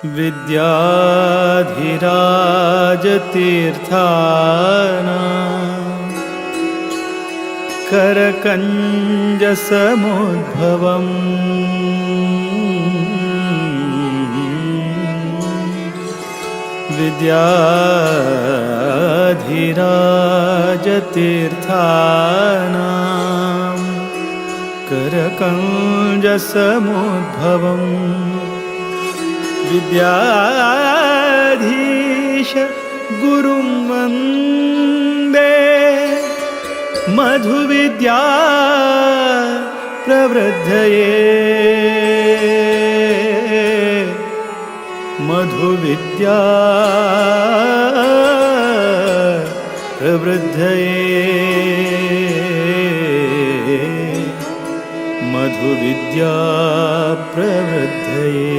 विद्याधिराजतीर्थानां करकञ्जसमुद्भवम् विद्याधिराजतीर्थानां करकञ्जसमुद्भवम् विद्याधीश गुरुं वन्दे मधुविद्या प्रवृद्धये मधुविद्या प्रवृद्धये मधुविद्या प्रवृद्धये।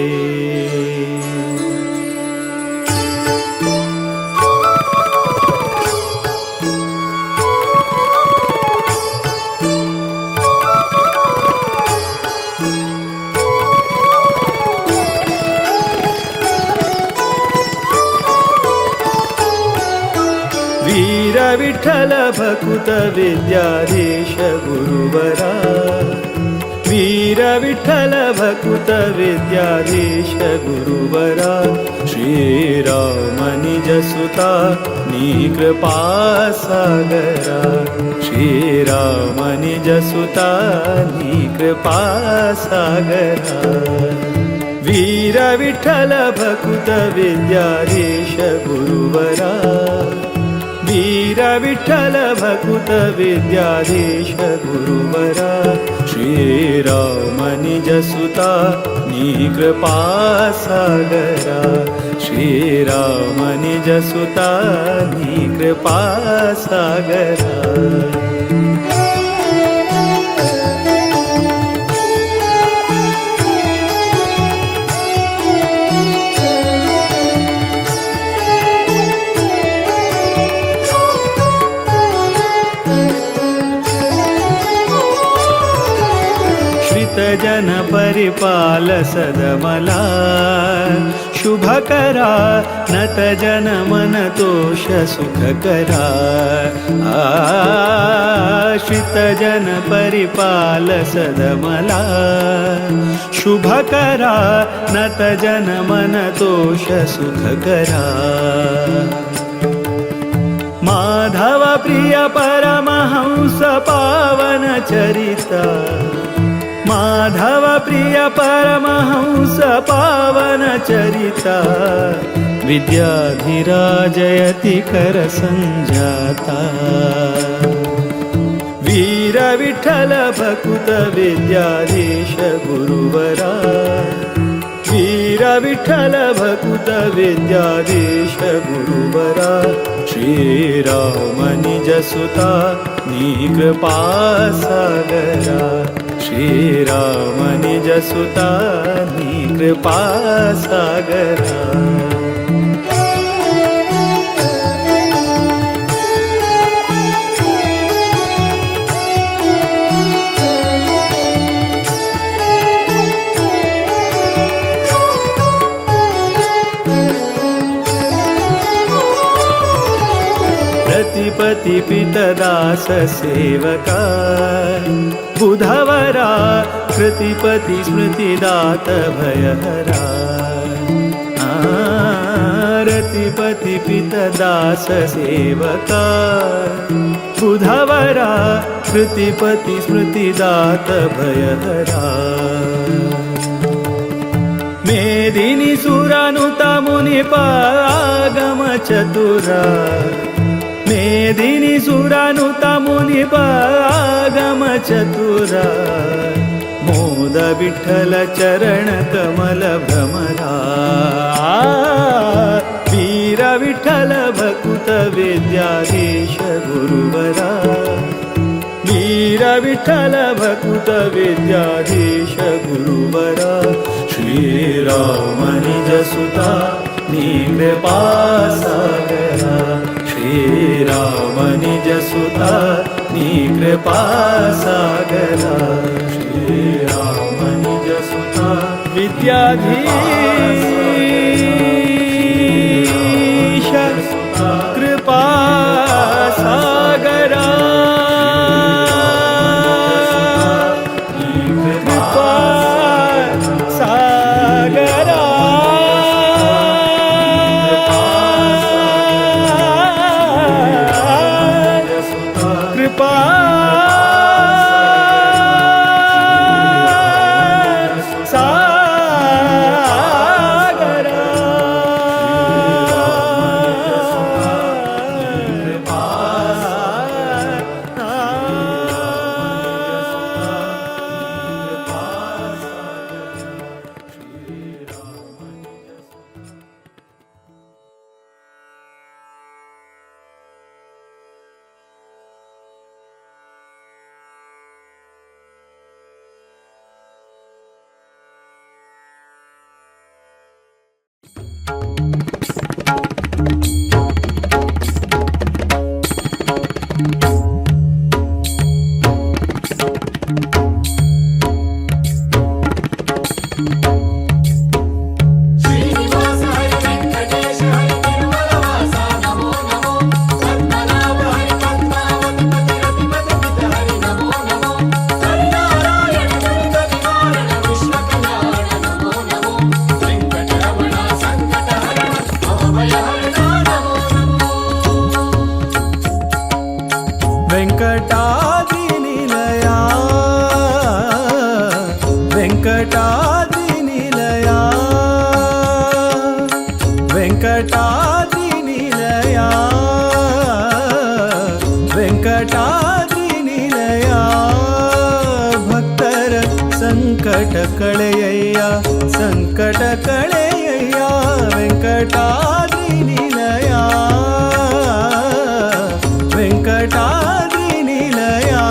वीर विठ्ठल भकुत विद्याधीश गुरुवरा वीर विठ्ठल भकुत विद्याधीश गुरुवरा श्रीराम निज सुता नी कृपा सागरा श्रीराम निज सुता नी कृपा सागरा वीर विठ्ठल भकुत विद्याधीश गुरुवरा वीर विठ्ठल भकुत विद्याधीश गुरुवरा श्रीराम निज सुता नी कृपा सागरा श्रीराम निज सुता नी कृपा सागरा। जन परिपाल सदमला शुभकरा नत जन मन तोष सुखकरा आश्रित जन परिपाल सदमला शुभकरा नत जन मन तोष सुखकरा माधव प्रिय परमहंस पावन चरिता माधव प्रिय परमहंस पावन चरिता विद्याधिराजयति कर संजाता वीर विठ्ठल भकुत विद्याधीश गुरुवरा वीर विठ्ठल भकुत विद्याधीश गुरुवरा श्रीराम निज सुता नी कृपा सागरा श्रीराम निज सुता नी कृपा सागरा। प्रतिपति पितदास सेवका बुधवरा कृतिपति स्मृतिदात भयहरा रतिपति पितदास सेवका बुधवरा कृतिपति स्मृतिदात भयहरा मेदिनी सुरानुता मुनिपागम चतुरा मेदिनी सुरानुता मुनिपागम चतुरा मोद विठ्ठल चरण कमल भ्रमरा वीर विठ्ठल भकुत विद्याधीश गुरुवरा वीर विठ्ठल भकुत विद्याधीश गुरुवरा श्रीराम निज सुता नी कृपा सागरा श्रीराम निज सुता नी कृपा सागरा श्रीराम निज सुता विद्याधीश कृपा सागरा कृपा सागरा कृपा वेंकटाद्रिनिलया वेंकटाद्रिनिलया वेंकटाद्रिनिलया वेंकटाद्रिनिलया भक्तर संकट कಳೆಯಯ್ಯ संकट कಳೆಯಯ್ಯ वेंकटाद्रिनिलया वेंकटाद्रिनिलया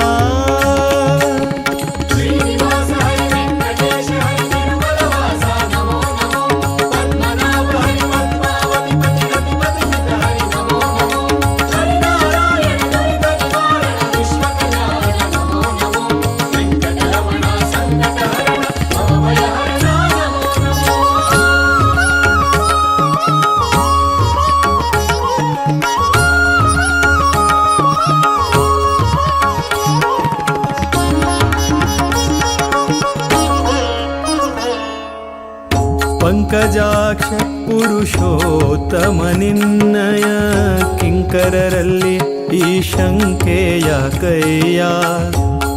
पंकजाक्ष पुरुषोत्तम निನ್ನಯ ಕಿಂಕರರಲ್ಲಿ ಈ ಶಂಕೆಯ ಕೈಯ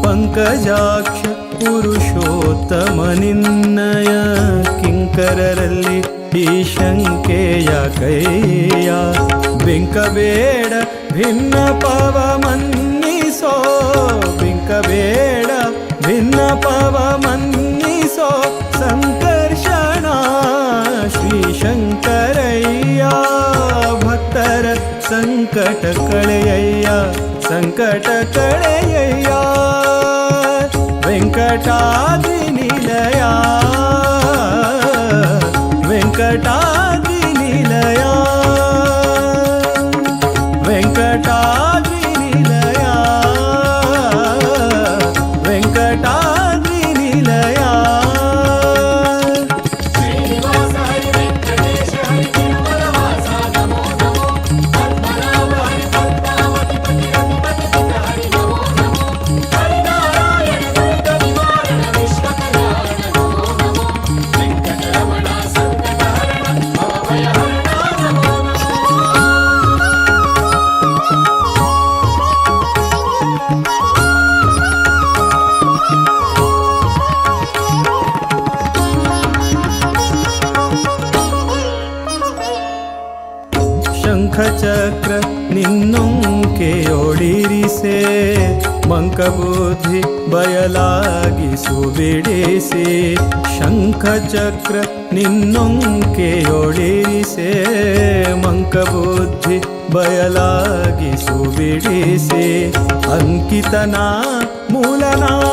पंकजाक्ष पुरुषोत्तಮ ನಿನ್ನಯ ಕಿಂಕರರಲ್ಲಿ ಈ ಶಂಕೆಯ ಕೈಯ ಬಿಂಕಬೇಡ ಭಿನ್ನ ಪವ ಮನ್ನಿಸೋ ಬಿಂಕಬೇಡ ಭಿನ್ನ ಪವ ಮನ್ನಿಸೋ ಸಂಕರ್ಷಣ ಶ್ರೀ ಶಂಕರಯ್ಯ ಭಕ್ತರ ಸಂಕಟ ಕಳೆಯಯ್ಯ ಸಂಕಟ ಕಳೆಯಯ್ಯ ವೆಂಕಟಾದ್ರಿನಿಲಯ ವೆಂಕಟಾದ್ರಿನಿಲಯ ವೆಂಕಟಾದ್ರಿನಿಲಯ ವೆಂಕಟಾದ್ರಿನಿಲಯ ಶಂಖಚಕ್ರ ನಿನ್ನೊಂಕೆಯೊಡಿರಿಸೆ ಮಂಕಬುದ್ಧಿ ಬಯಲಾಗಿಸು ಬಿಡಿಸಿ ಶಂಖಚಕ್ರ ನಿನ್ನೊಂಕೆಯೊಡಿರಿಸೆ ಮಂಕಬುದ್ಧಿ ಬಯಲಾಗಿಸು ಬಿಡಿಸಿ ಅಂಕಿತನ ಮೂಲನಾರಾಯಣ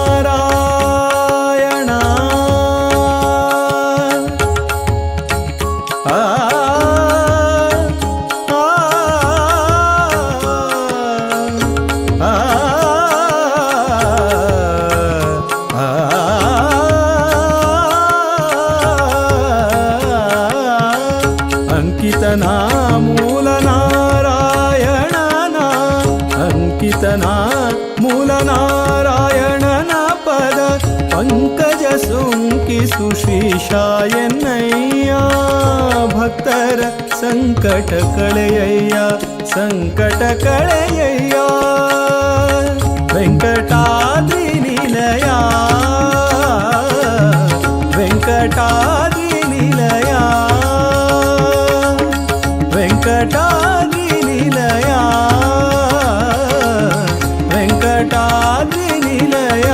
ಅಂಕಿತನ ಮೂಲನಾರಾಯಣನ ಪದ ಪಂಕಜ ಸುಂಕಿಸು ಶ್ರೀಶಾಯನಯ್ಯ ಭಕ್ತರ ಸಂಕಟ ಕಳೆಯಯ್ಯ ಸಂಕಟ ಕಳೆಯಯ್ಯ ವೆಂಕಟಾದ್ರಿ ನಿಲಯ ವೆಂಕಟಾದ್ರಿ ನಿಲಯ ವೆಂಕಟಾದ್ರಿ ನಿಲಯ ವೆಂಕಟಾದ್ರಿ ನಿಲಯ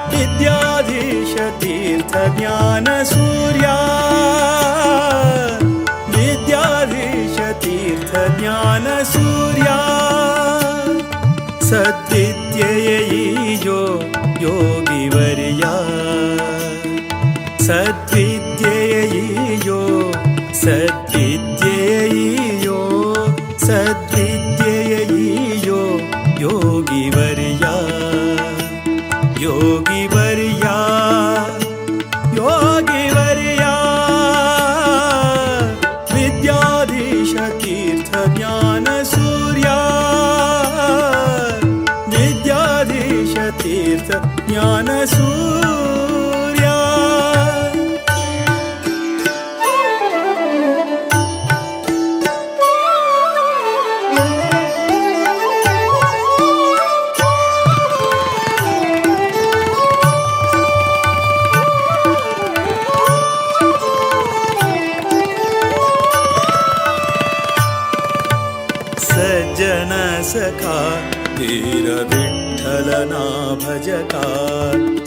विद्याधीश तीर्थ ज्ञान सूर्या विद्याधीश तीर्थ ज्ञान सूर्या सद्विद्येयो योगिवर्या सद्विद्येयो सद्विद्येयो सद्विद्येयो योगिवर्या योगिवर्या योगिवर्या विद्याधीश तीर्थ ज्ञान सूर्या विद्याधीश तीर्थ ज्ञान सूर्या सज्जन सखा धीर विठ्ठलना भजका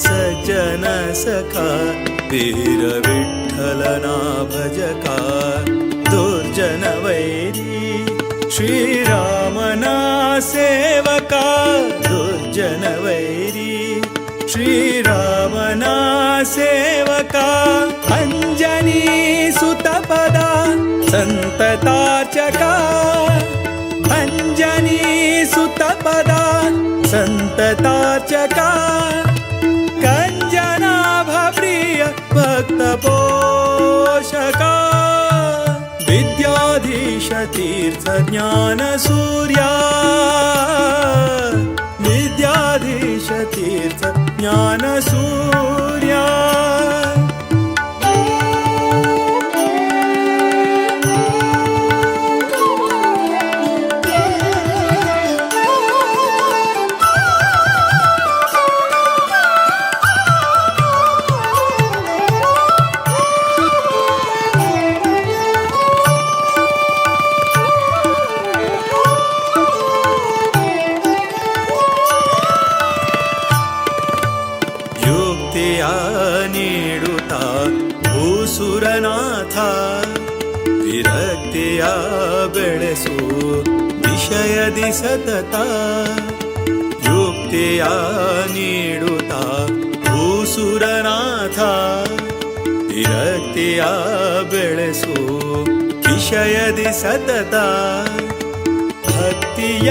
सज्जन सखा धीर विठ्ठलना भजका दुर्जन वैरी श्रीरामना सेवका दुर्जन वैरी श्रीरामना सेवका अंजनी सुतपदा संततार्चका अंजनी सुतपदा संततार्चका कंजनाभ प्रिय भक्त पोषका विद्याधीश तीर्थ ज्ञान सूर्या विद्याधीश तीर्थ ज्ञान सूर्या ನೀಡುತ್ತಾ ಭೂಸುರನಾಥ ವಿರಕ್ತಿಯ ಬೆಳೆಸು ವಿಷಯದಿ ಸತತ ಯುಕ್ತಿಯ ನೀಡುತ್ತಾ ಭೂಸುರನಾಥ ವಿರಕ್ತಿಯ ಬೆಳೆಸು ವಿಷಯದಿ ಸತತ ಭಕ್ತಿಯ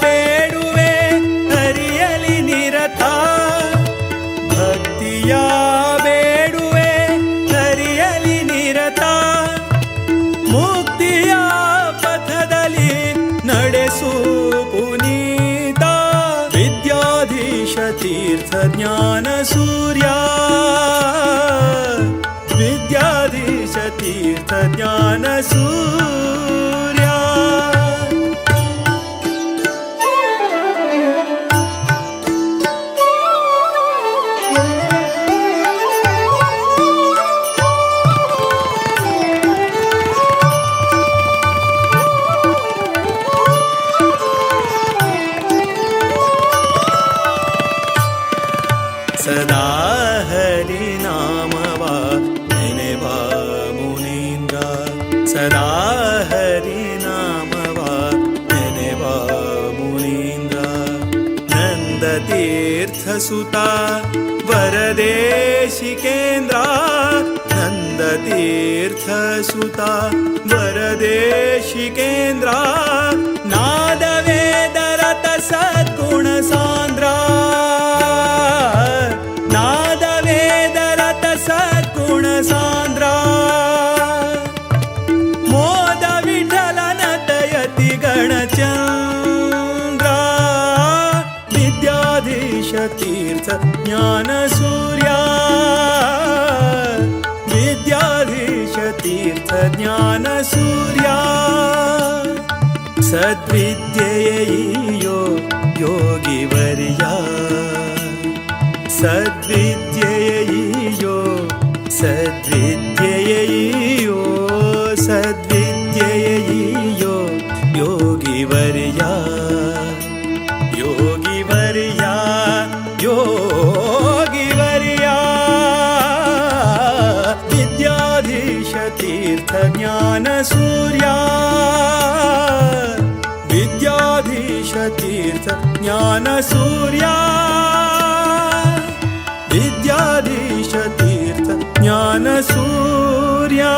ಬೇಡುವೆ ಹರಿಯಲಿ ನಿರತ ಭಕ್ತಿಯ ಬೇಡುವೆ ಹರಿಯಲಿ ನಿರತ ಮುಕ್ತಿಯ ಪಥದಲ್ಲಿ ನಡೆಸು ಪುನೀತ ವಿದ್ಯಾಧೀಶ ತೀರ್ಥ ಜ್ಞಾನ ಸೂರ್ಯ ವಿದ್ಯಾಧೀಶ ತೀರ್ಥ ಜ್ಞಾನ ಸೂರ್ಯ सदा हरिनामवा नेनेवा मुनीन्द्र सदा हरिनामवा नेनेवा मुनीन्द्र नन्दतीर्थसुता वरदेशिकेन्द्र नन्दतीर्थसुता वरदेशिकेन्द्र नादवेदरत सद्गुणसान्द्रा नादवेदरत सद्गुणसान्द्रा मोद विठ्ठलनतयति गणचन्द्रा विद्याधीश तीर्थ ज्ञानसूर्या विद्याधीश तीर्थ ज्ञानसूर्या सद्विद्येयो योगिवर्या सद्विद्येयो सद्विद्येयो सद्विद्येयो योगिवर्या योगिवर्या योगिवर्या विद्याधीश तीर्थ ज्ञानसूर्या विद्याधीश तीर्थ ज्ञानसूर्या विद्याधीश तीर्थ ज्ञानसूर्या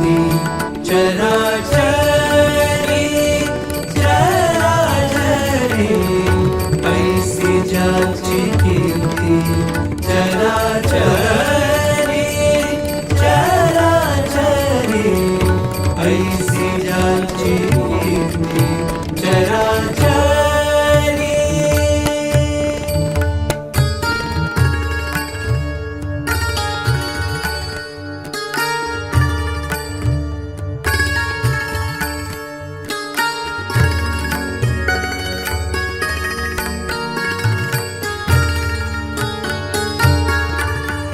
कीर्ती चराचरी चराचरी ऐसी ज्याची कीर्ती चराचरी चराचरी ऐसी ज्याची कीर्ती चराचरी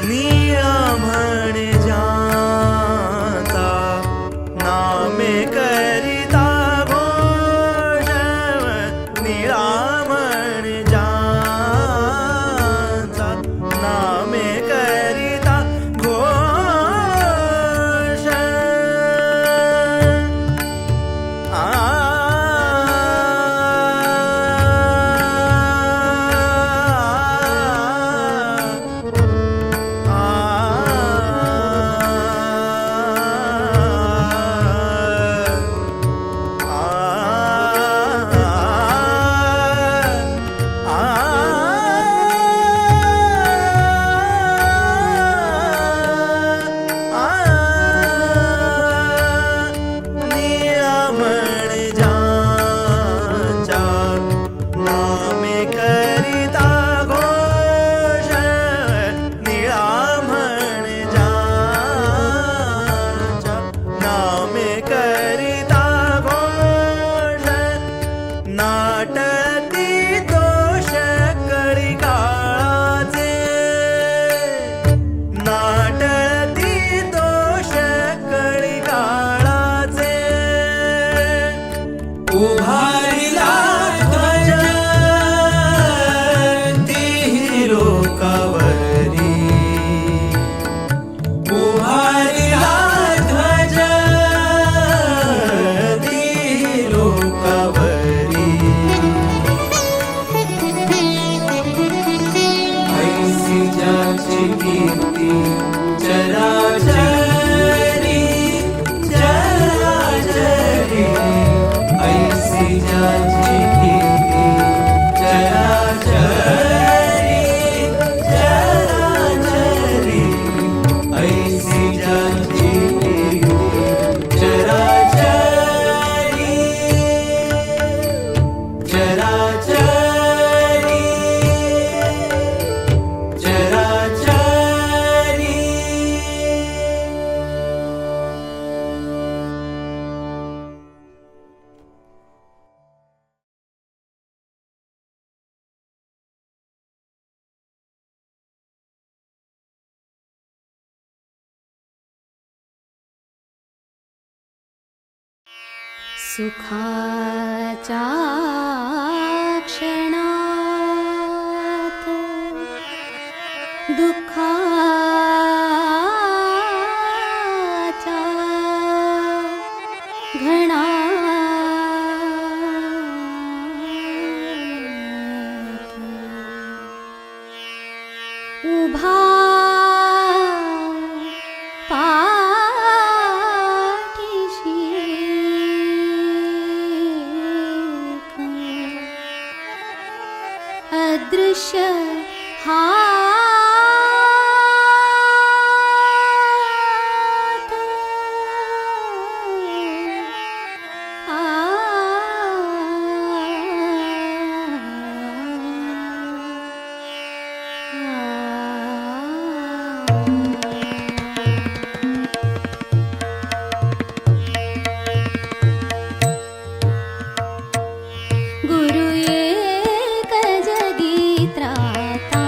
निळा म्हणे जाता नामे करिता घोष निळा म्हणे जाता नामे करिता घोष नाटती दोष कळिकाचे नाटती दोष कळिकाचे उभारिला ध्वज तीही लोकावरी उभारिला ध्वज तीही लोकावरी ऐसी ज्याची कीर्ती चराचरी चराचरी ऐसी ज्याची कीर्ती चराचरी चराचरी ऐसी ज्याची कीर्ती चराचरी चराचरी चराचरी सुखाच्या क्षणात दुःखाच्या घणात उभा अदृश्य हात गुरु एक जगी त्राता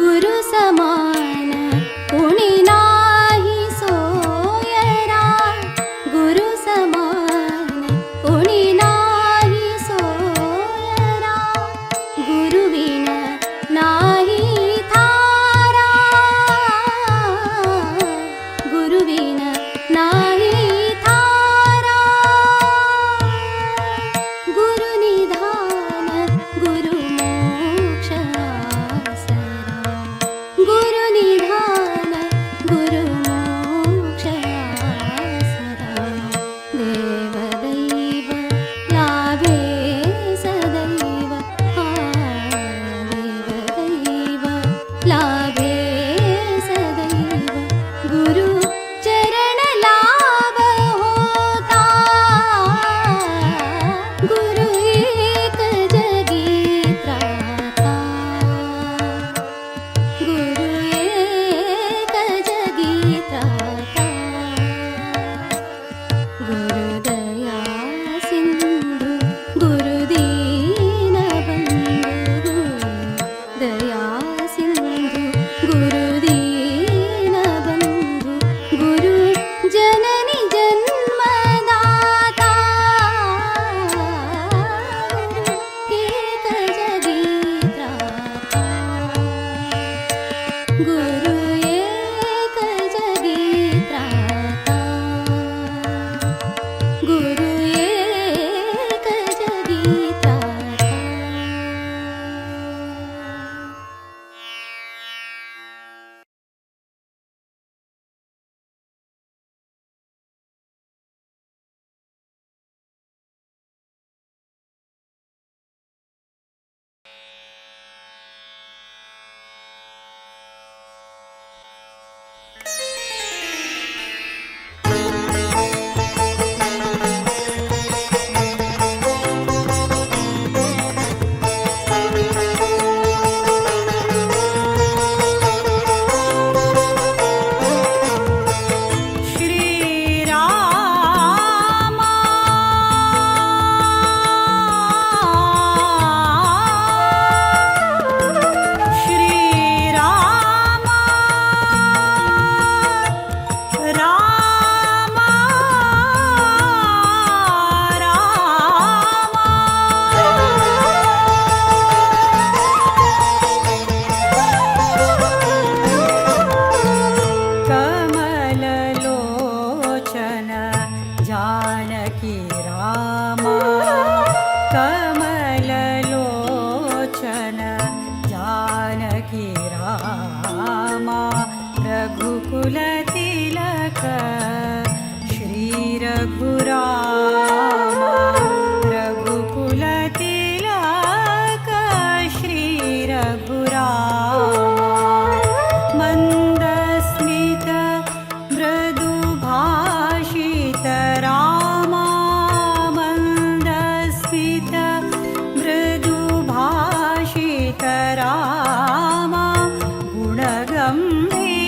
गुरु समान कोणी नाही सोयरा, गुरु समान कोणी नाही सोयरा, गुरुविन नाही थारा, गुरुविन नाही थारा, गुरुनिधान गुरुमोक्ष आसरा, गुरुनिधान गुरुमोक्ष आसरा, देवदैव लाभे सदैव, देवदैव लाभे सदैव, गुरु चरण लाभ होता, गुरु एक जगी त्राता, गुरु एक जगी त्राता, गुरुदया सिंधु गुरुदीन बंधु, दया सिंधु गुरुदीन बंधु, गुरु जननी जन्मदाता, एक जगी त्राता, गुरु एक जगी त्राता, गुरु एक जगी त्राता. कमललोचन जानकी रामा, कमललोचन जानकी रामा, रघुकुलतिलक श्री रघुरामा, रघुकुलतिलक श्री रघुरामा, मन्दस्मित मृदुभाषित रामा, मन्दस्मित मृदुभाषित रामा, गुणगम्भीर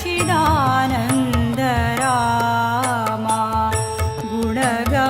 चिदानन्द रामा, गुणगम्भीर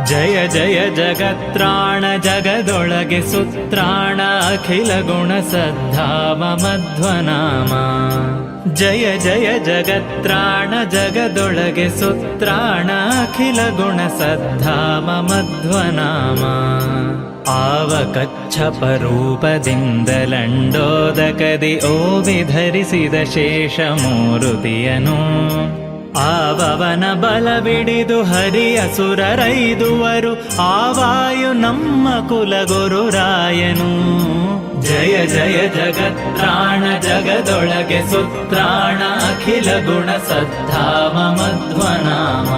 ಜಯ ಜಯ ಜಗತ್ರಾಣ ಜಗದೊಳಗೆ ಸುತ್ರಾಣ ಅಖಿಲ ಗುಣ ಸದ್ಧಾಮ ಮಧ್ವನಾಮ. ಜಯ ಜಯ ಜಗತ್ರಾಣ ಜಗದೊಳಗೆ ಸುತ್ರಾಣ ಅಖಿಲ ಗುಣ ಸದ್ಧಾಮ ಮಧ್ವನಾಮ. ಆವ ಕಚ್ಚಪ ರೂಪದಿಂದಲಂಡೋದಕದಿ ಓವಿ ಧರಿಸಿದ ಶೇಷ ಮೂರುತಿಯನು. ಆವವನ ಬಲವಿಡಿದು ಹರಿಯ ಸುರರೈದುವರು ಆವಾಯು ನಮ್ಮ ಕುಲಗುರುರಾಯನು. ಜಯ ಜಯ ಜಗತ್ರಾಣ ಜಗದೊಳಗೆ ಸುತ್ರಾಣ ಅಖಿಲ ಗುಣ ಸದ್ಧಾಮ ಮಧ್ವನಾಮ.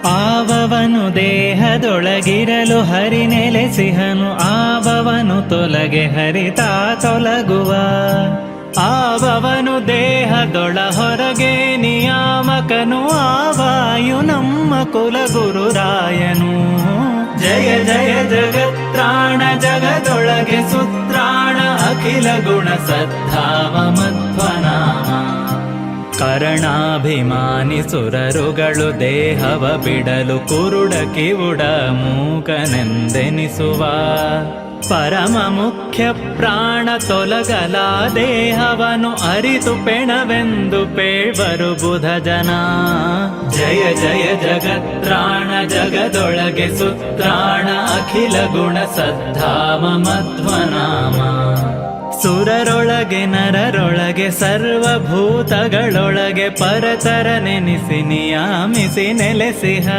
ಆವವನು ದೇಹದೊಳಗಿರಲು ಹರಿ ನೆಲೆಸಿಹನು, ಆವವನು ತೊಲಗೆ ಹರಿತಾ ತೊಲಗುವ. ಆವವನು ದೇಹದೊಳ ಹೊರಗೆ ನಿಯಾಮಕನು, ಆವಾಯು ನಮ್ಮ ಕುಲಗುರುರಾಯನು. ಜಯ ಜಯ ಜಗತ್ರಾಣ ಜಗದೊಳಗೆ ಸುತ್ರಾಣ ಅಖಿಲ ಗುಣ ಸದ್ಧಾಮ ಮಧ್ವನಾಮ. ಕರಣಾಭಿಮಾನಿ ಸುರರುಗಳು ದೇಹವ ಬಿಡಲು ಕುರುಡ ಕಿವುಡ ಮೂಕನೆಂದೆನಿಸುವ. ಪರಮ ಮುಖ್ಯ ಪ್ರಾಣ ತೊಲಗಲ ದೇಹವನು ಅರಿತು ಪೆಣವೆಂದು ಪೇಳ್ವರು ಬುಧ ಜನ. ಜಯ ಜಯ ಜಗತ್ರಾಣ ಜಗದೊಳಗೆ ಸುತ್ರಾಣ ಅಖಿಲ ಗುಣ ಸದ್ಧಾಮ ಮಧ್ವನಾಮ. ಸುರರೊಳಗೆ ನರರೊಳಗೆ ಸರ್ವಭೂತಗಳೊಳಗೆ ಪರತರ ನೆನೆಸಿ ನಿಯಾಮಿಸಿ ನೆಲೆಸಿಹ.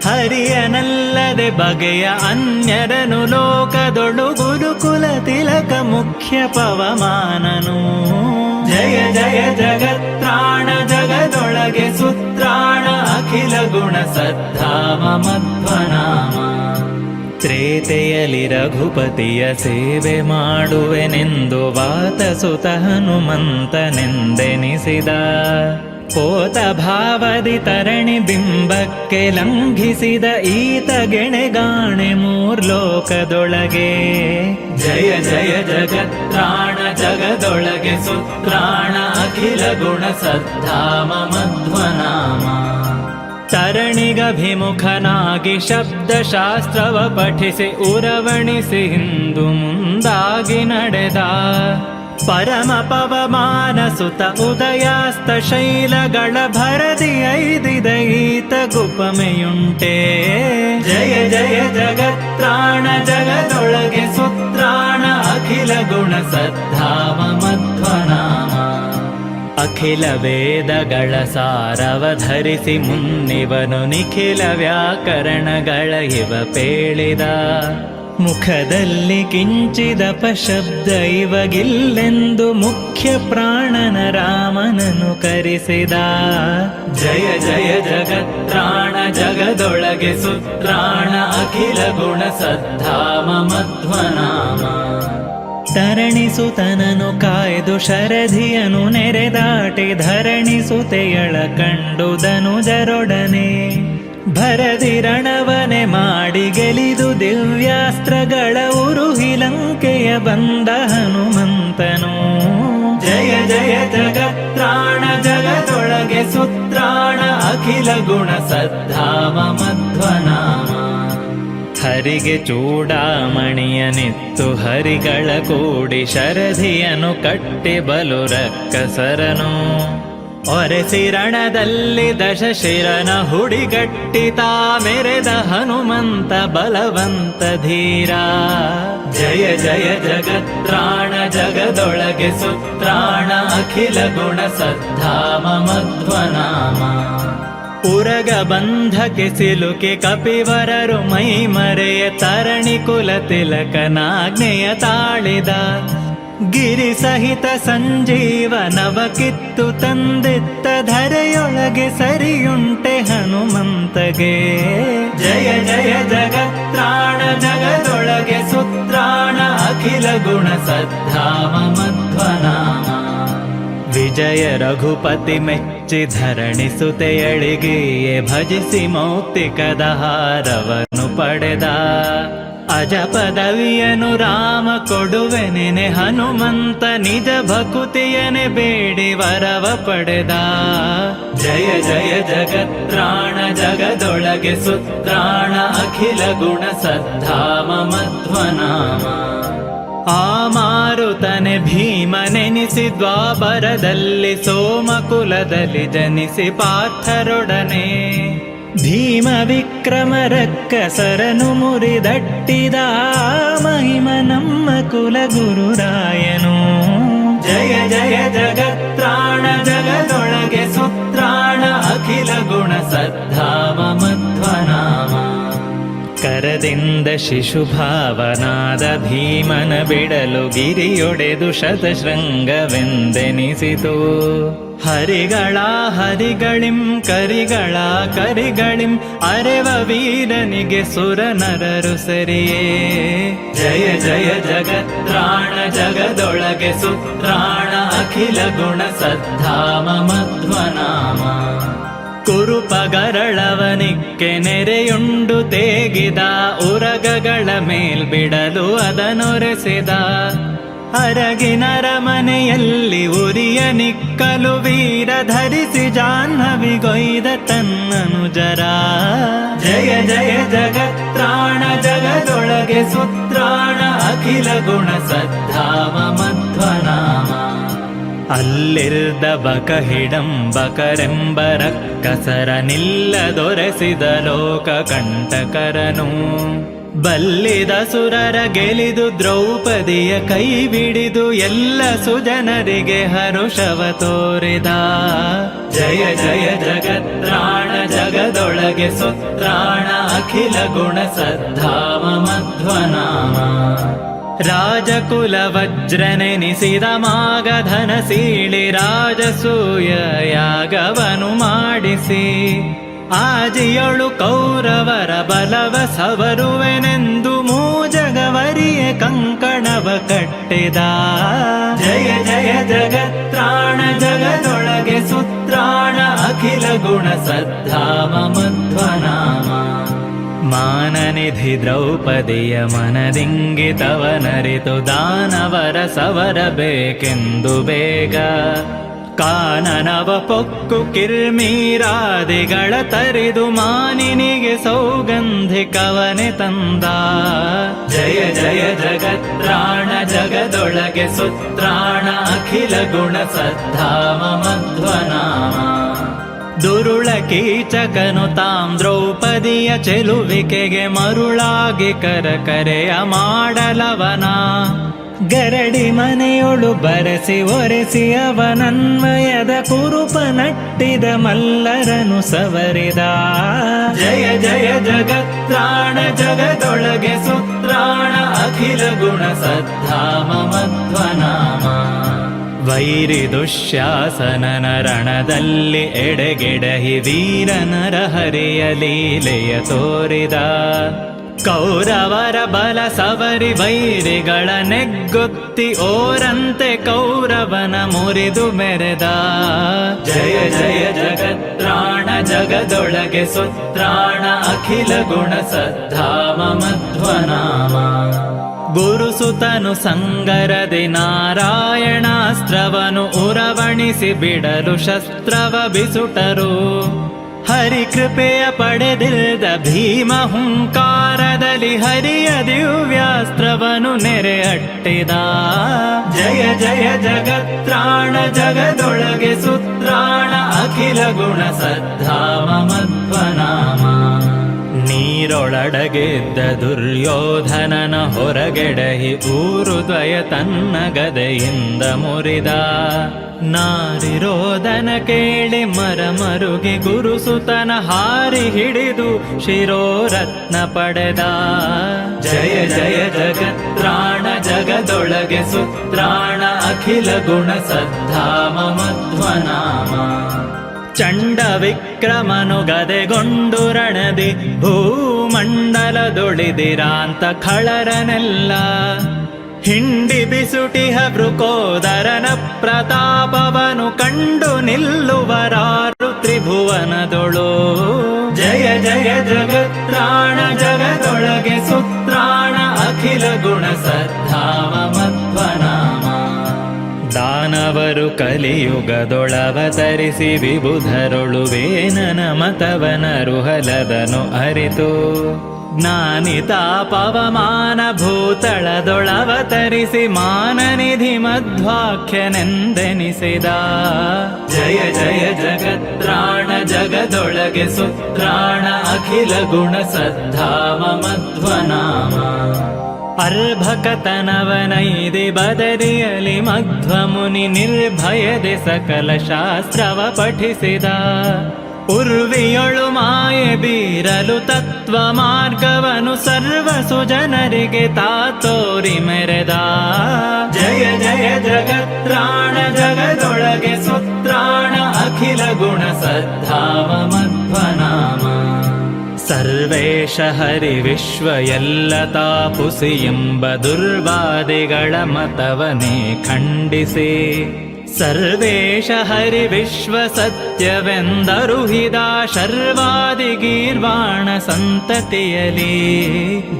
ಹರಿಯನಲ್ಲದೆ ಬಗೆಯ ಅನ್ಯರನು ಲೋಕದೊಳು ಗುರುಕುಲ ತಿಲಕ ಮುಖ್ಯ ಪವಮಾನನು. ಜಯ ಜಯ ಜಗತ್ರಾಣ ಜಗದೊಳಗೆ ಸುತ್ರಾಣ ಅಖಿಲ ಗುಣ ಸದ್ಧಾಮ ಮಧ್ವನಾಮ. ತ್ರೇತೆಯಲಿ ರಘುಪತಿಯ ಸೇವೆ ಮಾಡುವೆನೆಂದು ವಾತಸುತ ಹನುಮಂತನೆಂದೆನಿಸಿದ. ಪೋತ ಭಾವದಿ ತರಣಿ ಬಿಂಬಕ್ಕೆ ಲಂಘಿಸಿದ ಈತ ಗೆಣೆಗಾಣೆ ಮೂರ್ಲೋಕದೊಳಗೆ. ಜಯ ಜಯ ಜಗತ್ರಾಣ ಜಗದೊಳಗೆ ಸುತ್ರಾಣ ಅಖಿಲ ಗುಣ ಸದ್ಧಾಮ ಮಧ್ವನಾಮ. ತರಣಿಗಭಿಮುಖನಾಗಿ ಶಬ್ದಶಾಸ್ತ್ರವ ಪಠಿಸಿ ಉರವಣಿಸಿ ಹಿಂದು ಮುಂದಾಗಿ ನಡೆದ. ಪರಮ ಪವಮಾನ ಸುತ ಉದಯಾಸ್ತ ಶೈಲಗಳ ಭರದಿ ಐದಿದ ಈತ ಗುಪಮೆಯುಂಟೆ. ಜಯ ಜಯ ಜಗತ್ರಾಣ ಜಗದೊಳಗೆ ಸುತ್ರಾಣ ಅಖಿಲ ಗುಣ ಸದ್ಧಾಮ ಮಧ್ವನಾಮ. ಅಖಿಲ ವೇದಗಳ ಸಾರವ ಧರಿಸಿ ಮುನ್ನಿವನು ನಿಖಿಲ ವ್ಯಾಕರಣಗಳ ಇವ ಪೇಳಿದ. ಮುಖದಲ್ಲಿ ಕಿಂಚಿದಪ ಶಬ್ದ ಇವಗಿಲ್ಲೆಂದು ಮುಖ್ಯ ಪ್ರಾಣನ ರಾಮನನು ಕರೆಸಿದ. ಜಯ ಜಯ ಜಗತ್ರಾಣ ಜಗದೊಳಗೆ ಸುತ್ರಾಣ ಅಖಿಲ ಗುಣ ಸದ್ಧಾಮ ಮಧ್ವನಾಮ. ತರಣಿಸುತನನು ಕಾಯ್ದು ಶರಧಿಯನು ನೆರೆದಾಟಿ ಧರಣಿಸುತೆಯಳ ಕಂಡುದನು ಜರೊಡನೆ. ಭರದಿ ರಣವನೆ ಮಾಡಿ ಗೆಲಿದು ದಿವ್ಯಾಸ್ತ್ರಗಳ ಉರುಹಿ ಲಂಕೆಯ ಬಂದ ಹನುಮಂತನು. ಜಯ ಜಯ ಜಗತ್ರಾಣ ಜಗದೊಳಗೆ ಸುತ್ರಾಣ ಅಖಿಲ ಗುಣ ಸದ್ಧಾಮ ಮಧ್ವನಾಮ. ಹರಿಗೆ ಚೂಡಾಮಣಿಯ ನಿತ್ತು ಹರಿಗಳ ಕೂಡಿ ಶರಧಿಯನು ಕಟ್ಟಿ ಬಲು ರಕ್ಕಸರನು. ಒರೆಸಿ ರಣದಲ್ಲಿ ದಶಶಿರನ ಹುಡಿಗಟ್ಟಿತಾ ಮೆರೆದ ಹನುಮಂತ ಬಲವಂತ ಧೀರ. ಜಯ ಜಯ ಜಗತ್ರಾಣ ಜಗದೊಳಗೆ ಸುತ್ರಾಣ ಅಖಿಲ ಗುಣ ಸದ್ಧಾಮ ಮಧ್ವನಾಮ. ಉರಗ ಬಂಧಕ್ಕೆ ಸಿಲುಕಿ ಕಪಿವರರು ಮೈ ಮರೆಯ ತರಣಿ ಕುಲ ತಿಲಕನಾಜ್ಞೆಯ ತಾಳಿದ. ಗಿರಿ ಸಹಿತ ಸಂಜೀವನವ ಕಿತ್ತು ತಂದಿತ್ತ ಧರೆಯೊಳಗೆ ಸರಿಯುಂಟೆ ಹನುಮಂತಗೆ. ಜಯ ಜಯ ಜಗತ್ರಾಣ ಜಗದೊಳಗೆ ಸುತ್ರಾಣ ಅಖಿಲ ಗುಣ ಸದ್ಧಾಮ ಮಧ್ವನಾಮ. ವಿಜಯ ರಘುಪತಿ ಮೆಚ್ಚಿ ಧರಣಿಸುತೆಯಳಿಗೆಯೇ ಭಜಿಸಿ ಮೌಕ್ತಿಕದ ಹಾರವನ್ನು ಪಡೆದ. ಅಜ ಪದವಿಯನು ರಾಮ ಕೊಡುವೆನೆನೆ ಹನುಮಂತ ನಿಜ ಭಕುತಿಯನೆ ಬೇಡಿ ವರವ ಪಡೆದ. ಜಯ ಜಯ ಜಗತ್ರಾಣ ಜಗದೊಳಗೆ ಸುತ್ರಾಣ ಅಖಿಲ ಗುಣ ಸದ್ಧಾಮ ಮಧ್ವನಾಮ. ಆ ಮಾರುತನೆ ಭೀಮನೆನಿಸಿ ದ್ವಾಪರದಲ್ಲಿ ಸೋಮಕುಲದಲ್ಲಿ ಜನಿಸಿ ಪಾರ್ಥರೊಡನೆ ಭೀಮ ವಿಕ್ರಮ ರಕ್ಕಸರನು ಮುರಿದಟ್ಟಿದ ಮಹಿಮ ನಮ್ಮ ಕುಲ ಗುರುರಾಯನು. ಜಯ ಜಯ ಜಗತ್ರಾಣ ಜಗದೊಳಗೆ ಸುತ್ರಾಣ ಅಖಿಲ ಗುಣ ಸದ್ಧಾಮ ಮಧ್ವನಾಮ. ಕರದಿಂದ ಶಿಶುಭಾವನಾದ ಭೀಮನ ಬಿಡಲು ಗಿರಿಯೊಡೆದು ಶತಶೃಂಗವೆಂದೆನಿಸಿತು. ಹರಿಗಳ ಹರಿಗಳಿಂ ಕರಿಗಳ ಕರಿಗಳಿಂ ಅರೆವ ವೀರನಿಗೆ ಸುರ ನರರು ಸರಿಯೇ. ಜಯ ಜಯ ಜಗತ್ರಾಣ ಜಗದೊಳಗೆ ಸುತ್ರಾಣ ಅಖಿಲ ಗುಣ ಸದ್ಧಾಮ ಮಧ್ವನಾಮ. ಕುರುಪಗರಳವನಿಕ್ಕೆ ನೆರೆಯುಂಡು ತೇಗಿದ ಉರಗಗಳ ಮೇಲ್ಬಿಡಲು ಅದನೊರೆಸಿದ. ಅರಗಿನರ ಮನೆಯಲ್ಲಿ ಉರಿಯ ನಿಕ್ಕಲು ವೀರ ಧರಿಸಿ ಜಾಹ್ನವಿಗೊಯ್ದ ತನ್ನನುಜರ. ಜಯ ಜಯ ಜಗತ್ರಾಣ ಜಗದೊಳಗೆ ಸುತ್ರಾಣ ಅಖಿಲ ಗುಣ ಸದ್ಧಾಮ ಮಧ್ವನಾಮ. ಅಲ್ಲಿರ್ದ ಬಕಹಿಡಂಬಕರೆಂಬ ರಕ್ಕಸರ ನಿಲ್ಲದೊರೆಸಿದ ಲೋಕ ಕಂಟಕರನು. ಬಲ್ಲಿದ ಸುರರ ಗೆಲಿದು ದ್ರೌಪದಿಯ ಕೈ ಬಿಡಿದು ಎಲ್ಲ ಸುಜನರಿಗೆ ಹರುಷವ ತೋರಿದ. ಜಯ ಜಯ ಜಗತ್ರಾಣ ಜಗದೊಳಗೆ ಸುತ್ರಾಣ ಅಖಿಲ ಗುಣ ಸದ್ಧಾಮ ಮಧ್ವನಾಮ. ರಾಜಕುಲ ವಜ್ರನೆನಿಸಿದ ಮಾಗಧನ ಸೀಳಿ ರಾಜಸೂಯ ಯಾಗವನು ಮಾಡಿಸಿ. ಆಜಿಯೊಳು ಕೌರವರ ಬಲವ ಸವರುವೆನೆಂದು ಮೂಜಗವರಿಯೇ ಕಂಕಣವ ಕಟ್ಟಿದ. ಜಯ ಜಯ ಜಗತ್ರಾಣ ಜಗದೊಳಗೆ ಸುತ್ರಾಣ ಅಖಿಲ ಗುಣ ಸದ್ಧಾಮ ಮಧ್ವನಾಮ. ಮಾನನಿಧಿ ದ್ರೌಪದಿಯ ಮನದಿಂಗಿತವನರಿತು ದಾನವರ ಸವರಬೇಕೆಂದು ಬೇಗ. ಕಾನನವ ಪೊಕ್ಕು ಕಿರ್ಮೀರಾದಿಗಳ ತರಿದು ಮಾನಿನಿಗೆ ಸೌಗಂಧಿಕವನೆ ತಂದ. ಜಯ ಜಯ ಜಗತ್ರಾಣ ಜಗದೊಳಗೆ ಸುತ್ರಾಣ ಅಖಿಲ ಗುಣ ಸದ್ಧಾಮ ಮಧ್ವನಾಮ. ದುರುಳ ಕೀಚಕನು ತಾಂ ದ್ರೌಪದಿಯ ಚೆಲುವಿಕೆಗೆ ಮರುಳಾಗಿ ಕರೆಯ ಮಾಡಲವನ. ಗರಡಿ ಮನೆಯೊಳು ಬರೆಸಿ ಒರೆಸಿ ಅವನನ್ವಯದ ಕುರುಪ ನಟ್ಟಿದ ಮಲ್ಲರನು ಸವರಿದ. ಜಯ ಜಯ ಜಗತ್ರಾಣ ಜಗದೊಳಗೆ ಸುತ್ರಾಣ ಅಖಿಲ ಗುಣ ಸದ್ಧಾಮ ಮಧ್ವನಾಮ. ವೈರಿ ದುಶ್ಯಾಸನನ ರಣದಲ್ಲಿ ಎಡೆಗೆಡಹಿ ವೀರನರ ಹರಿಯ ಲೀಲೆಯ ತೋರಿದ. ಕೌರವರ ಬಲ ಸವರಿ ವೈರಿಗಳ ನೆಗ್ಗೊತ್ತಿ ಓರಂತೆ ಕೌರವನ ಮುರಿದು ಮೆರೆದ. ಜಯ ಜಯ ಜಗತ್ರಾಣ ಜಗದೊಳಗೆ ಸುತ್ರಾಣ ಅಖಿಲ ಗುಣ ಸದ್ಧಾಮ ಮಧ್ವನಾಮ. ಗುರುಸುತನು ಸಂಗರದಿ ನಾರಾಯಣಾಸ್ತ್ರವನು ಉರವಣಿಸಿ ಬಿಡಲು ಶಸ್ತ್ರವ ಬಿಸುಟರು. ಹರಿಕೃಪೆಯ ಪಡೆದಿದ್ದ ಭೀಮ ಹುಂಕಾರದಲ್ಲಿ ಹರಿಯ ದಿವ್ಯಾಸ್ತ್ರವನು ನೆರೆ ಅಟ್ಟಿದ. ಜಯ ಜಯ ಜಗತ್ರಾಣ ಜಗದೊಳಗೆ ಸುತ್ರಾಣ ಅಖಿಲ ಗುಣ ಸದ್ಧಾಮ ಮಧ್ವನಾಮ. ನೀರೊಳಡಗಿದ್ದ ದುರ್ಯೋಧನನ ಹೊರಗೆಡಹಿ ಊರುದ್ವಯ ತನ್ನ ಗದೆಯಿಂದ ಮುರಿದ. ನಾರಿರೋದನ ಕೇಳಿ ಮರಮರುಗಿ ಗುರುಸುತನ ಹಾರಿ ಹಿಡಿದು ಶಿರೋರತ್ನ ಪಡೆದ. ಜಯ ಜಯ ಜಗತ್ರಾಣ ಜಗದೊಳಗೆ ಸುತ್ರಾಣ ಅಖಿಲ ಗುಣ ಸದ್ಧಾಮ ಮಧ್ವನಾಮ. ಚಂಡ ವಿಕ್ರಮನು ಗದೆಗೊಂಡು ರಣದಿ ಭೂಮಂಡಲದೊಳಿದಿರಾಂತ ಖಳರನೆಲ್ಲ. ಹಿಂಡಿ ಬಿಸುಟಿಹ ವೃಕೋದರನ ಪ್ರತಾಪವನು ಕಂಡು ನಿಲ್ಲುವರಾರು ತ್ರಿಭುವನದೊಳು. ಜಯ ಜಯ ಜಗತ್ರಾಣ ಜಗದೊಳಗೆ ಸುತ್ರಾಣ ಅಖಿಲ ಗುಣ ಸದ್ಧಾಮ ಮಧ್ವನಾಮ. ದಾನವರು ಕಲಿಯುಗದೊಳವತರಿಸಿ ವಿಬುಧರೊಳು ವೇನನ ಮತವನರುಹಲದನು ಅರಿತು ಜ್ಞಾನಿ ತಾಪವಮಾನ ಭೂತಳದೊಳವತರಿಸಿ ಮಾನನಿಧಿ ಮಧ್ವಾಖ್ಯನೆಂದೆನಿಸಿದ. ಜಯ ಜಯ ಜಗತ್ರಾಣ ಜಗದೊಳಗೆ ಸುತ್ರಾಣ ಅಖಿಲ ಗುಣ ಸದ್ಧಾಮ ಮಧ್ವನಾಮ. ಅರ್ಭಕತನವನೈದೆ ಬದರಿಯಲಿ ಮಧ್ವಮುನಿ ನಿರ್ಭಯದೆ ಸಕಲ ಶಾಸ್ತ್ರವ ಪಠಿಸಿದ. ಉರ್ವಿಯೊಳು ಮಾಯೆ ಬೀರಲು ತತ್ವ ಮಾರ್ಗವನು ಸರ್ವ ಸುಜನರಿಗೆ ತಾತೋರಿ ಮೆರೆದ. ಜಯ ಜಯ ಜಗತ್ರಾಣ ಜಗದೊಳಗೆ ಸುತ್ರಾಣ ಅಖಿಲ ಗುಣ ಸದ್ಧಾಮ ಮಧ್ವನಾಮ. ಸರ್ವೇಶ ಹರಿ ವಿಶ್ವ ಎಲ್ಲ ತಾಪುಸಿ ಎಂಬ ದುರ್ವಾದಿಗಳ ಮತವನೇ ಖಂಡಿಸಿ ಸರ್ವೇಶ ಹರಿ ವಿಶ್ವ ಸತ್ಯವೆಂದರು ಹಿದ ಶರ್ವಾದಿ ಗೀರ್ವಾಣ ಸಂತತಿಯಲಿ.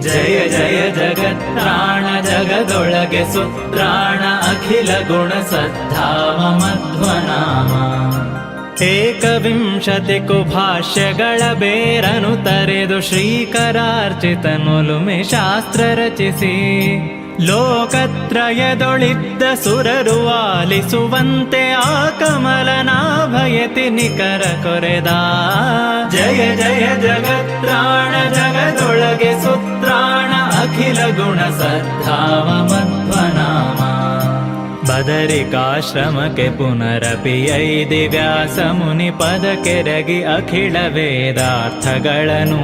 ಜಯ ಜಯ ಜಗತ್ರಾಣ ಜಗದೊಳಗೆ ಸುತ್ರಾಣ ಅಖಿಲ ಗುಣ ಸದ್ಧಾಮ ಮಧ್ವನಾಮ. ಏಕವಿಂಶತಿ ಕುಭಾಷ್ಯಗಳ ಬೇರನು ತರೆದು ಶ್ರೀಕರಾರ್ಚಿತನುಲುಮೆ ಶಾಸ್ತ್ರ ರಚಿಸಿ ಲೋಕತ್ರಯದೊಳಿದ್ದ ಸುರರು ಆಲಿಸುವಂತೆ ಆ ಕಮಲನಾಭಯತಿ ನಿಕರ ಕೊರೆದ. ಜಯ ಜಯ ಜಗತ್ರಾಣ ಜಗದೊಳಗೆ ಸುತ್ರಾಣ ಅಖಿಲ ಗುಣ ಸದ್ಧಾಮ ಮಧ್ವನಾಮ. ಬದರಿಕಾಶ್ರಮಕ್ಕೆ ಪುನರಪಿಯೈದಿ ವ್ಯಾಸ ಮುನಿ ಪದಕೆರಗಿ ಅಖಿಲ ವೇದಾರ್ಥಗಳನ್ನು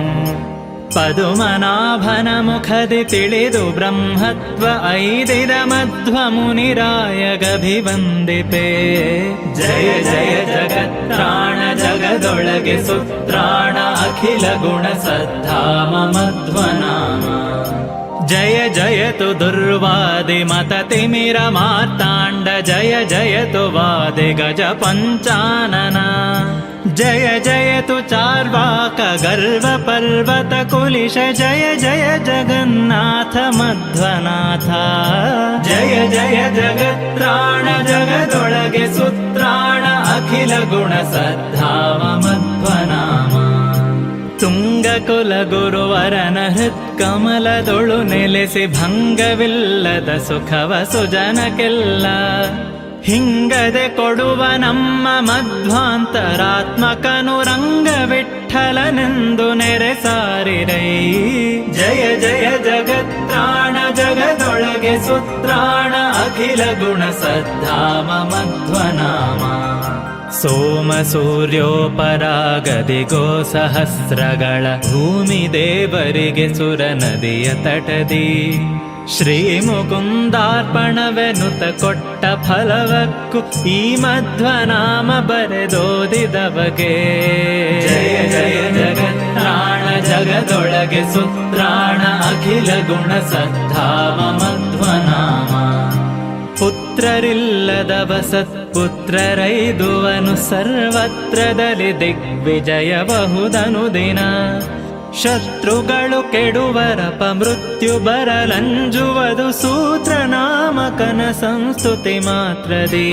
ಪದುಮನಾಭನ ಮುಖದಿ ತಿಳಿದು ಬ್ರಹ್ಮತ್ವ ಐದಿದ ಮಧ್ವ ಮುನಿರಾಯಗಭಿವಂದಿಪೆ. ಜಯ ಜಯ ಜಗತ್ರಾಣ ಜಗದೊಳಗೆ ಸುತ್ರಾಣ ಅಖಿಲ ಗುಣ ಸದ್ಧಾಮ ಮಧ್ವನಾಮ. ಜಯ ಜಯತು ದುರ್ವಾದಿ ಮತ ತಿಮಿರ ಮಾರ್ತಾಂಡ ಜಯ ಜಯತು ವಾದಿ ಗಜ ಪಂಚಾನನ. ಜಯ ಜಯತು ಚಾರ್ವಾಕ ಗರ್ವ ಪರ್ವತ ಕುಲಿಶ ಜಯ ಜಯ ಜಗನ್ನಾಥ ಮಧ್ವನಾಥ. ಜಯ ಜಯ ಜಗತ್ರಾಣ ಜಗದೊಳಗೆ ಸುತ್ರಾಣ ಅಖಿಲ ಗುಣ ಸದ್ಧಾಮ ಮಧ್ವನಾಮ. ತುಂಗ ಕುಲ ಗುರುವರನ ಹೃತ್ಕಮಲದೊಳು ನೆಲೆಸಿ ಭಂಗವಿಲ್ಲದ ಸುಖವ ಸುಜನಕ್ಕೆಲ್ಲ ಹಿಂಗದೆ ಕೊಡುವ ನಮ್ಮ ಮಧ್ವಾಂತರಾತ್ಮಕನು ರಂಗ ವಿಠ್ಠಲನೆಂದು ನೆರೆಸಾರಿರೈ. ಜಯ ಜಯ ಜಗತ್ರಾಣ ಜಗದೊಳಗೆ ಸುತ್ರಾಣ ಅಖಿಲ ಗುಣ ಸದ್ಧಾಮ ಮಧ್ವನಾಮ. ಸೋಮ ಸೂರ್ಯೋಪರಾಗದಿಗೋ ಸಹಸ್ರಗಳ ಭೂಮಿ ದೇವರಿಗೆ ಸುರ ನದಿಯ ತಟದಿ ಶ್ರೀ ಮುಕುಂದಾರ್ಪಣವೆನುತ ಕೊಟ್ಟ ಫಲವಕ್ಕೂ ಈ ಮಧ್ವನಾಮ ಬರೆದೋದಿದವಗೆ. ಜಯ ಜಯ ಜಗತ್ರಾಣ ಜಗದೊಳಗೆ ಸುತ್ರಾಣ ಅಖಿಲ ಗುಣ ಸದ್ಧಾಮ ಮಧ್ವನಾಮ. ಪುತ್ರರಿಲ್ಲದವ ಸತ್ಪುತ್ರರೈದುವನು ಸರ್ವತ್ರದಲ್ಲಿ ದಿಗ್ವಿಜಯಬಹುದನು ದಿನ. ಶತ್ರುಗಳು ಕೆಡುವರಪ ಮೃತ್ಯು ಬರಲಂಜುವುದು ಸೂತ್ರ ನಾಮಕನ ಸಂಸ್ತುತಿ ಮಾತ್ರದಿ.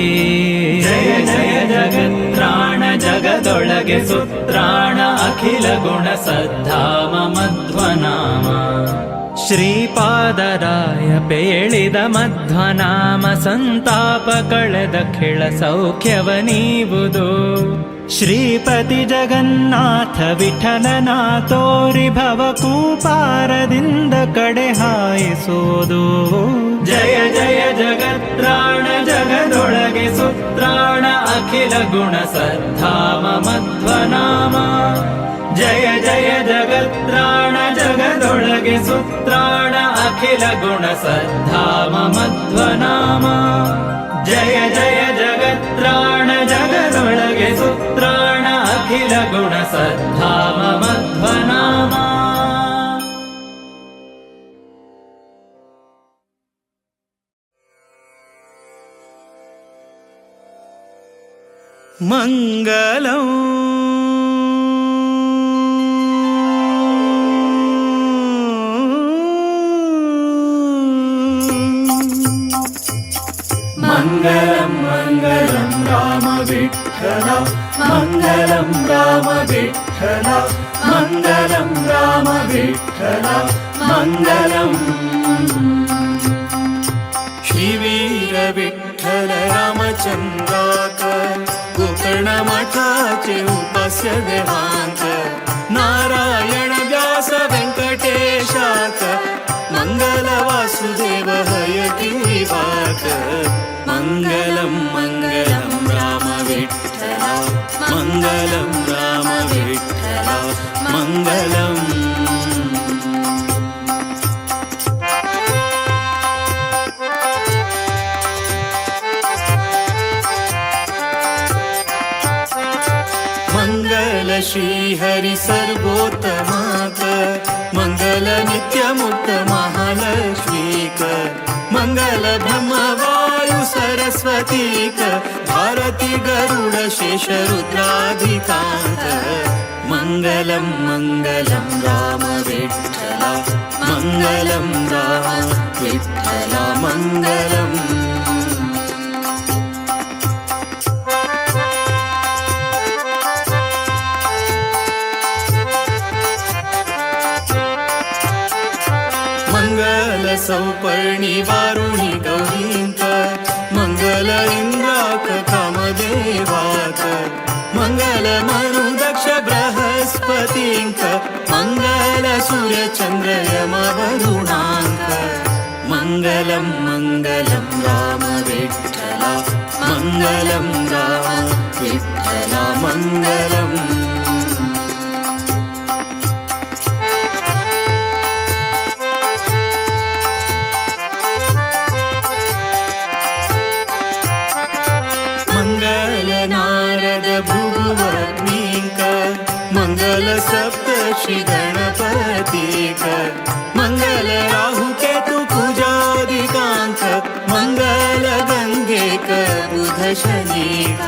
ಜಯ ಜಯ ಜಗತ್ರಾಣ ಜಗದೊಳಗೆ ಸುತ್ರಾಣ ಅಖಿಲ ಗುಣ ಸದ್ಧಾಮ ಮಧ್ವನಾಮ. ಶ್ರೀಪಾದರಾಯ ಪೇಳಿದ ಮಧ್ವನಾಮ ಸಂತಾಪ ಕಳೆದ ಖಿಳ ಸೌಖ್ಯವ ನೀವುದು. ಶ್ರೀಪತಿ ಜಗನ್ನಾಥ ವಿಠಲನ ತೋರಿ ಭವಕೂಪಾರದಿಂದ ಕಡೆ ಹಾಯಿಸುವುದು. ಜಯ ಜಯ ಜಗತ್ರಾಣ ಜಗದೊಳಗೆ ಸುತ್ರಾಣ ಅಖಿಲ ಗುಣ ಸದ್ಧಾಮ ಮಧ್ವನಾಮ. ಜಯ ಜಯ ಜಗತ್ರಾಣ ಜಗದೊಳಗೆ ಸುತ್ರಾಣ ಅಖಿಲ ಗುಣ ಸದ್ಧಾಮ ಮಧ್ವನಾಮ. ಜಯ ಜಯ ಜಗತ್ರಾಣ ಜಗದೊಳಗೆ ಸುತ್ರಾಣ ಅಖಿಲ ಗುಣ ಸದ್ಧಾಮ ಮಧ್ವನಾಮ. ಮಂಗಲಂ मङ्गलं मङ्गलं राम विठ्ठल मङ्गलं राम विठ्ठल मङ्गलं राम विठ्ठल मङ्गलम् श्रीवीर विठ्ठल रामचंद्राकर गोकर्ण मठाचे उपास्य देवांक नारायण व्यास व्यंकटेशाक मंगल वासुदेव हयती वाक मंगलम मंगलम राम विठ्ठल मंगलम राम विठ्ठल मंगलम मंगल श्री हरि सर्वोत्तमाक मंगल नित्यमुक्त महालक्ष्मीक मंगल ब्रह्म वायु सरस्वतीक भारती गरुड शेष रुद्राधिकांत मंगलम मंगलम राम विठ्ठल मंगलम राम विठ्ठल मंगलम मंगल सौपर्णी वारुणी गौरींक मंगल इंद्राक कामदेवाक मंगल मनु दक्ष बृहस्पतींक मंगल सूर्य चंद्र यम वरुणांक मंगलम मंगलम राम विठ्ठल मंगलम राम विठ्ठल मंगलम मंगल सप्तर्षि गणपतीक मंगल राहु केतु कुजादिकांक मंगल गंगेक बुध शनीक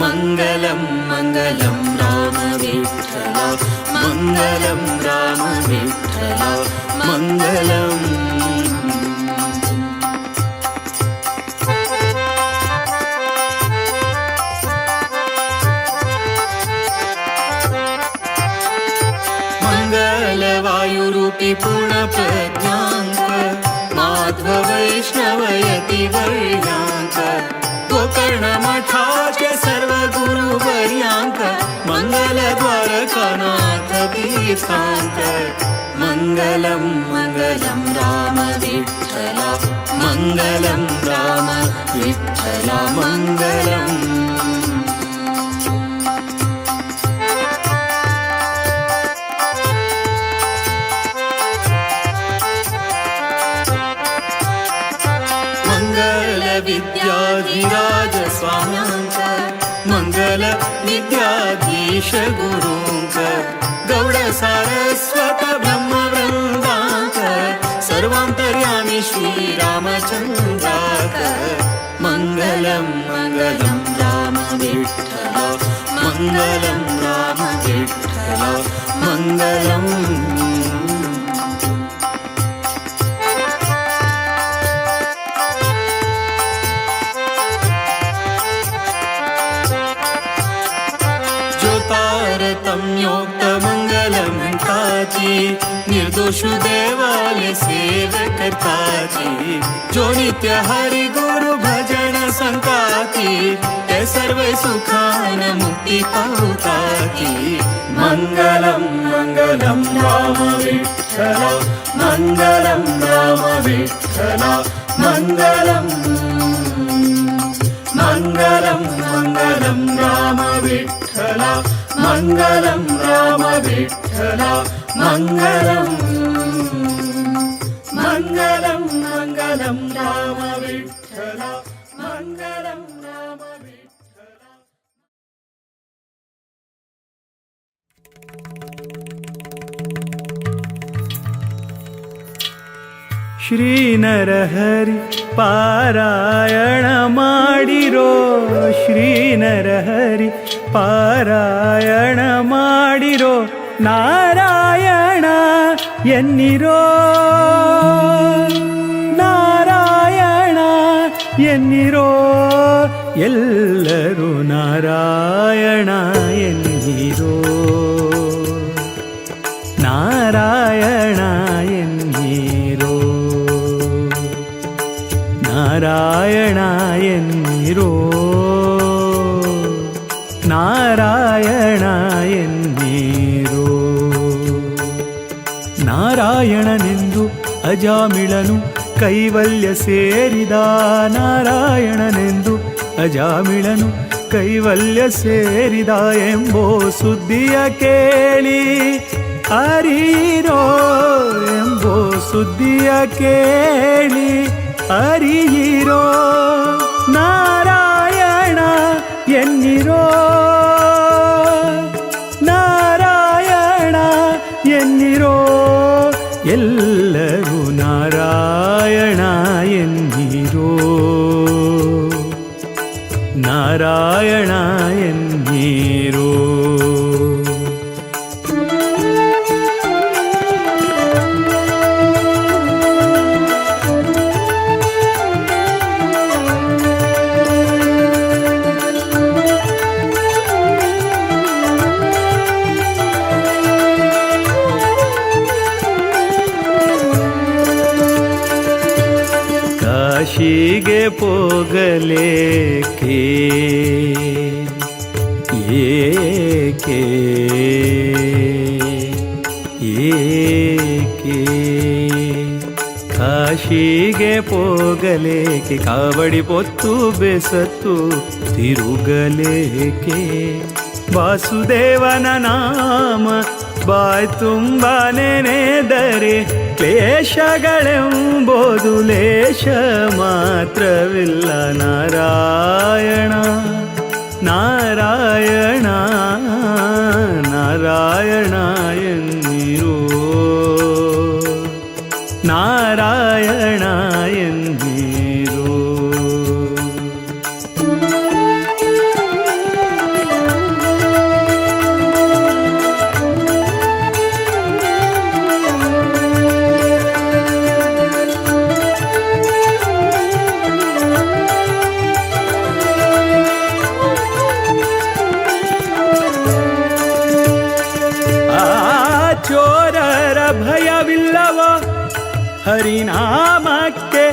मंगलम मंगलम राम विठ्ठल मंगलम राम विठ्ठल मंगलम वायुरूपी पूर्ण प्रज्ञांक माध्व वैष्णवयती वर्यांक गोकर्ण मठाचे सर्व गुरुवर्यांक मंगल द्वारकानाथ तीर्थांक मंगलम मंगलम राम विठ्ठल मंगलम राम विठ्ठल मंगलम विद्याधिराज स्वाम्यांक मंगल विद्याधीश गुरूंक गौड सारस्वत ब्रह्मवृंदांक सर्वांतर्यामी श्री रामचंद्राक मंगलम मंगलम राम विठ्ठल मंगलम राम विठ्ठल मंगलम ज्योतारतम्योक्त मंगलमंताची निर्दोष देवाले सेवकताची जो नित्य हरि गुरु भजन संताती ते सर्व सुखान मुक्ती पावताती मंगलम मंगलम राम विठ्ठल मंगलम राम विठ्ठल मंगलम मंगलम मंगलम राम विठ्ठल मंगलम राम विठ्ठल मंगलम मंगलम मंगलम राम विठ्ठल मंगलम राम विठ्ठल श्री नरहरि पारायण ಮಾಡಿರೋ ಶ್ರೀ ನರಹರಿ ಪಾರಾಯಣ ಮಾಡಿರೋ ನಾರಾಯಣ ಎನ್ನಿರೋ ನಾರಾಯಣ ಎನ್ನಿರೋ ಎಲ್ಲರೂ ನಾರಾಯಣ ಎನ್ನಿರೋ ನಾರಾಯಣ ಎನ್ನಿರೋ ನಾರಾಯಣ ಎನ್ನಿರೋ ನಾರಾಯಣ ಎನ್ನಿರೋ ನಾರಾಯಣನೆಂದು ಅಜಾಮಿಳನು ಕೈವಲ್ಯ ಸೇರಿದ ನಾರಾಯಣನೆಂದು ಅಜಾಮಿಳನು ಕೈವಲ್ಯ ಸೇರಿದ ಎಂಬೋ ಸುದ್ದಿಯ ಕೇಳಿ ಅರಿಯಿರೋ ಎಂಬೋ ಸುದ್ದಿಯ ಕೇಳಿ ಅರಿಯಿರೋ ನಾರಾಯಣ ಎನ್ನಿರೋ ನಾರಾಯಣ ಎನ್ನಿರೋ ಎಲ್ಲರೂ ನಾರಾಯಣ ಎನ್ನಿರೋ ನಾರಾಯಣ ಎನ್ನಿರೋ ಕಾಶಿಗೆ ಹೋಗಲೇಕೆ ಏಕೆ ಏಕೆ ಕಾಶಿಗೆ ಹೋಗಲೇಕೆ ಕಾವಡಿ ಪೊತ್ತು ಬೆಸತ್ತು ತಿರುಗಲೇಕೆ ವಾಸುದೇವನ ನಾಮ ಬಾಯ್ ತುಂಬ ನೆನೆದರೆ ಕ್ಲೇಶಗಳೆಂಬುದು ಲೇಷ ಮಾತ್ರವಿಲ್ಲ ನಾರಾಯಣ ನಾರಾಯಣ ನಾರಾಯಣ ಎನ್ನಿರೋ ನಾರಾಯಣ ಎನ್ನಿರೋ ಚೋರರ ಭಯವಿಲ್ಲವೋ ಹರಿನಾಮಕ್ಕೆ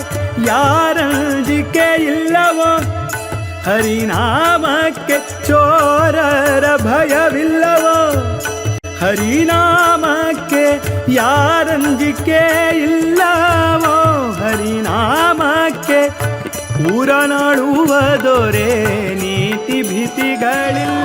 ಯಾರಂಜಿಕೆ ಇಲ್ಲವೋ ಹರಿನಾಮಕ್ಕೆ ಚೋರರ ಭಯವಿಲ್ಲವೋ ಹರಿನಾಮಕ್ಕೆ ಯಾರಂಜಿಕೆ ಇಲ್ಲವೋ ಹರಿನಾಮಕ್ಕೆ ಊರನಾಡುವ ದೊರೆ ನೀತಿ ಭೀತಿಗಳಿಲ್ಲ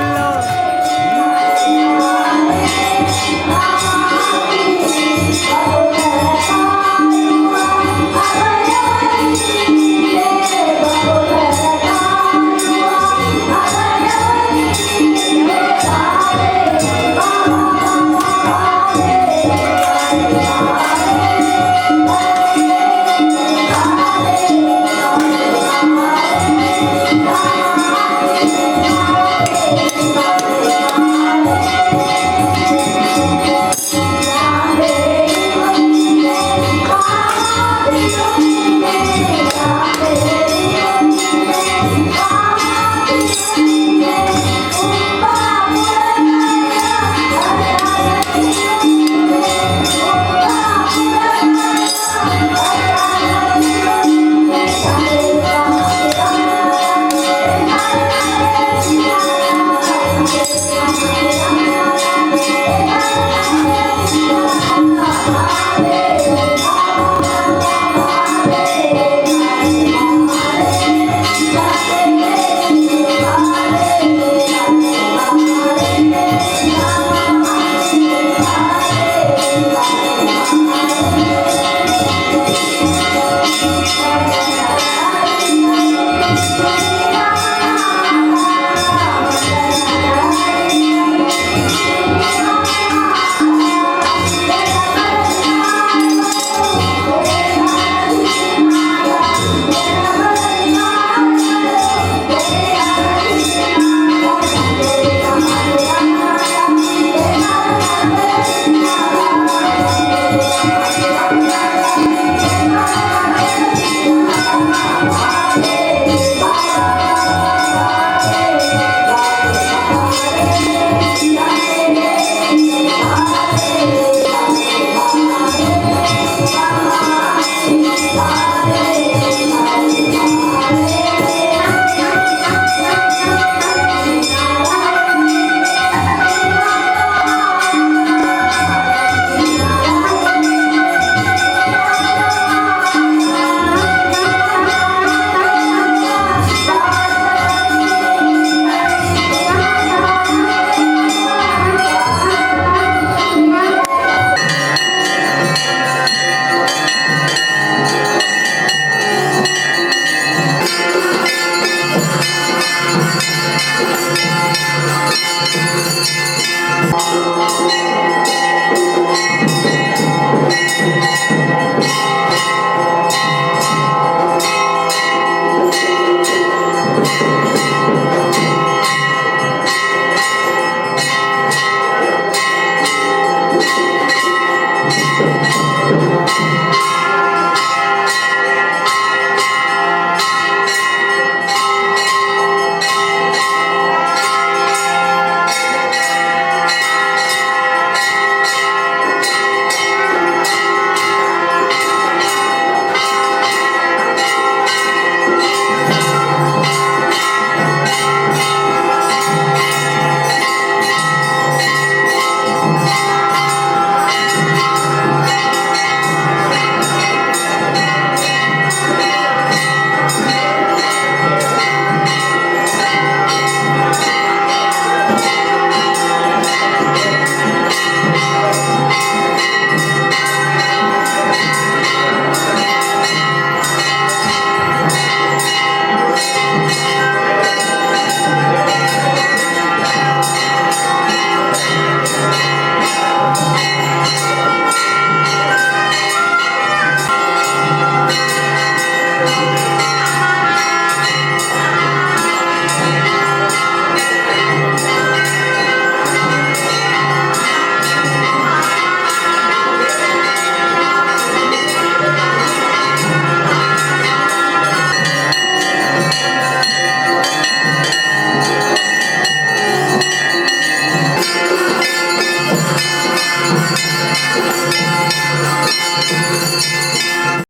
ಿ